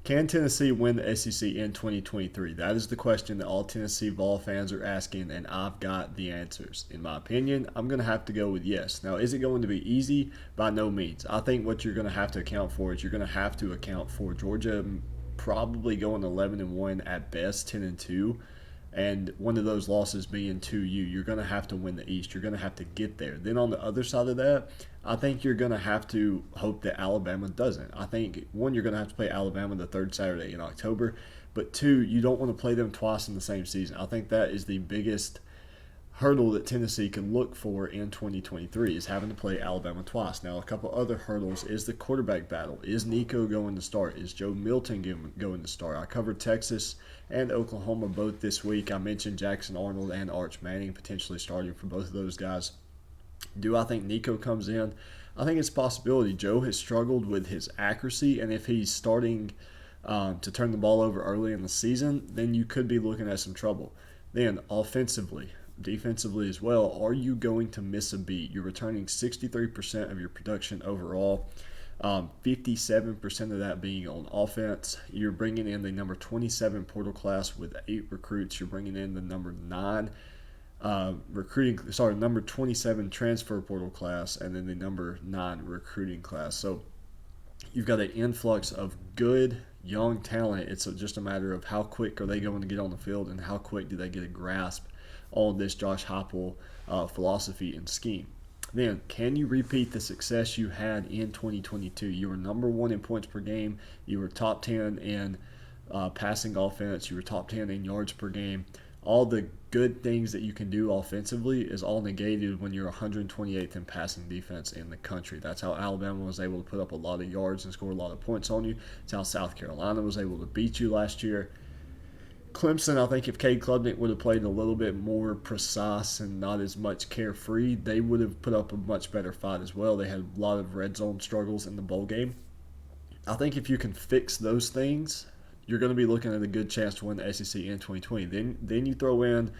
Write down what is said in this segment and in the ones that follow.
Can Tennessee win the SEC in 2023? That is the question that all Tennessee Vol fans are asking, and I've got the answers. In my opinion, I'm going to have to go with yes. Now, is it going to be easy? By no means. I think what you're going to have to account for is you're going to have to account for Georgia probably going 11-1 at best, 10-2, and one of those losses being to you. You're going to have to win the East. You're going to have to get there. Then on the other side of that, I think you're going to have to hope that Alabama doesn't. I think, one, you're going to have to play Alabama the third Saturday in October, but two, you don't want to play them twice in the same season. I think that is the biggest hurdle that Tennessee can look for in 2023 is having to play Alabama twice. Now, a couple other hurdles is the quarterback battle. Is Nico going to start? Is Joe Milton going to start? I covered Texas and Oklahoma both this week. I mentioned Jackson Arnold and Arch Manning potentially starting for both of those guys. Do I think Nico comes in? I think it's a possibility. Joe has struggled with his accuracy, and if he's starting to turn the ball over early in the season, then you could be looking at some trouble. Then offensively, defensively as well, are you going to miss a beat? You're returning 63% of your production overall, 57% of that being on offense. You're bringing in the number 27 portal class with 8 recruits. You're bringing in the number 27 transfer portal class, and then the number 9 recruiting class. So you've got an influx of good young talent. It's just a matter of how quick are they going to get on the field and how quick do they get a grasp on this Josh Heupel philosophy and scheme. Then, can you repeat the success you had in 2022? You were number 1 in points per game. You were top 10 in passing offense. You were top 10 in yards per game. All the good things that you can do offensively is all negated when you're 128th in passing defense in the country. That's how Alabama was able to put up a lot of yards and score a lot of points on you. It's how South Carolina was able to beat you last year. Clemson, I think if Cade Klubnik would have played a little bit more precise and not as much carefree, they would have put up a much better fight as well. They had a lot of red zone struggles in the bowl game. I think if you can fix those things, you're going to be looking at a good chance to win the SEC in 2020. Then you throw in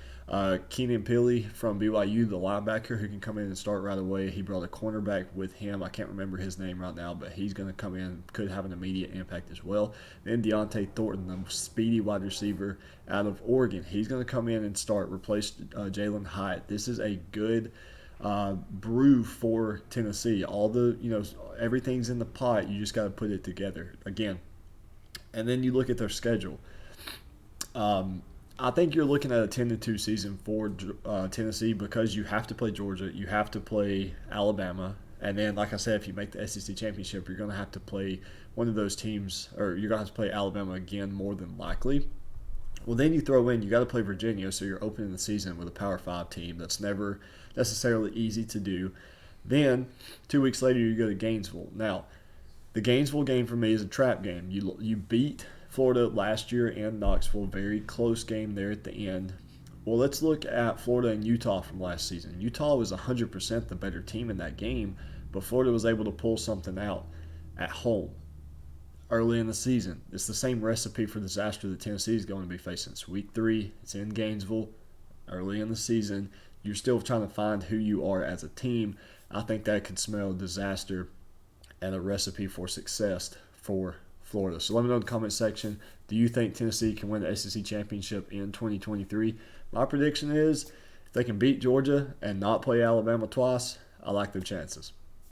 Keenan Pili from BYU, the linebacker, who can come in and start right away. He brought a cornerback with him. I can't remember his name right now, but he's going to come in, could have an immediate impact as well. Then Deontay Thornton, the speedy wide receiver out of Oregon. He's going to come in and start, replace Jalen Hyatt. This is a good brew for Tennessee. Everything's in the pot. You just got to put it together. Again, and then you look at their schedule. I think you're looking at a 10-2 season for Tennessee because you have to play Georgia, you have to play Alabama, and then, like I said, if you make the SEC championship, you're going to have to play one of those teams, or you're going to have to play Alabama again more than likely. Well, then you throw in, you got to play Virginia, so you're opening the season with a Power 5 team. That's never necessarily easy to do. Then, 2 weeks later, you go to Gainesville. Now, the Gainesville game for me is a trap game. You beat Florida last year in Knoxville, very close game there at the end. Well, let's look at Florida and Utah from last season. Utah was 100% the better team in that game, but Florida was able to pull something out at home early in the season. It's the same recipe for disaster that Tennessee is going to be facing. It's week 3. It's in Gainesville early in the season. You're still trying to find who you are as a team. I think that could smell disaster and a recipe for success for Florida. So let me know in the comment section, do you think Tennessee can win the SEC championship in 2023? My prediction is if they can beat Georgia and not play Alabama twice, I like their chances.